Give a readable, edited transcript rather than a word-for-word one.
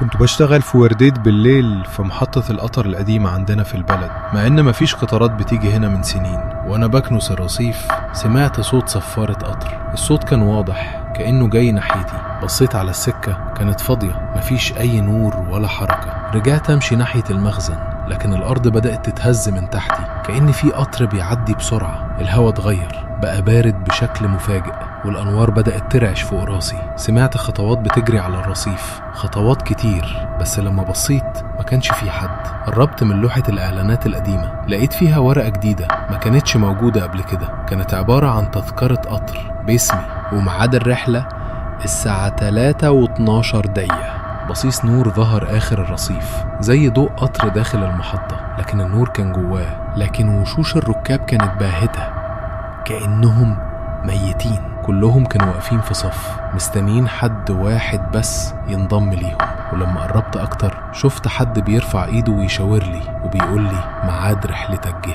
كنت بشتغل في وردية بالليل في محطة القطر القديمة عندنا في البلد، مع إن مفيش قطارات بتيجي هنا من سنين. وأنا بكنس الرصيف سمعت صوت صفارة قطر. الصوت كان واضح كأنه جاي ناحيتي. بصيت على السكة كانت فاضية، مفيش أي نور ولا حركة. رجعت أمشي ناحية المخزن، لكن الأرض بدأت تتهز من تحتي كأن في قطر بيعدي بسرعة. الهواء اتغير بقى بارد بشكل مفاجئ، والأنوار بدأت ترعش فوق راسي. سمعت خطوات بتجري على الرصيف، خطوات كتير، بس لما بصيت ما كانش في حد. قربت من لوحة الإعلانات القديمة، لقيت فيها ورقة جديدة ما كانتش موجودة قبل كده. كانت عبارة عن تذكرة قطر باسمي وميعاد الرحلة الساعة 3:12. بصيص نور ظهر آخر الرصيف زي ضوء قطر داخل المحطة، لكن النور كان جواه. لكن وشوش الركاب كانت باهتة كأنهم ميتين. كلهم كانوا واقفين في صف مستنيين حد واحد بس ينضم ليهم. ولما قربت أكتر شفت حد بيرفع إيده ويشاور لي وبيقول لي ميعاد رحلتك جه.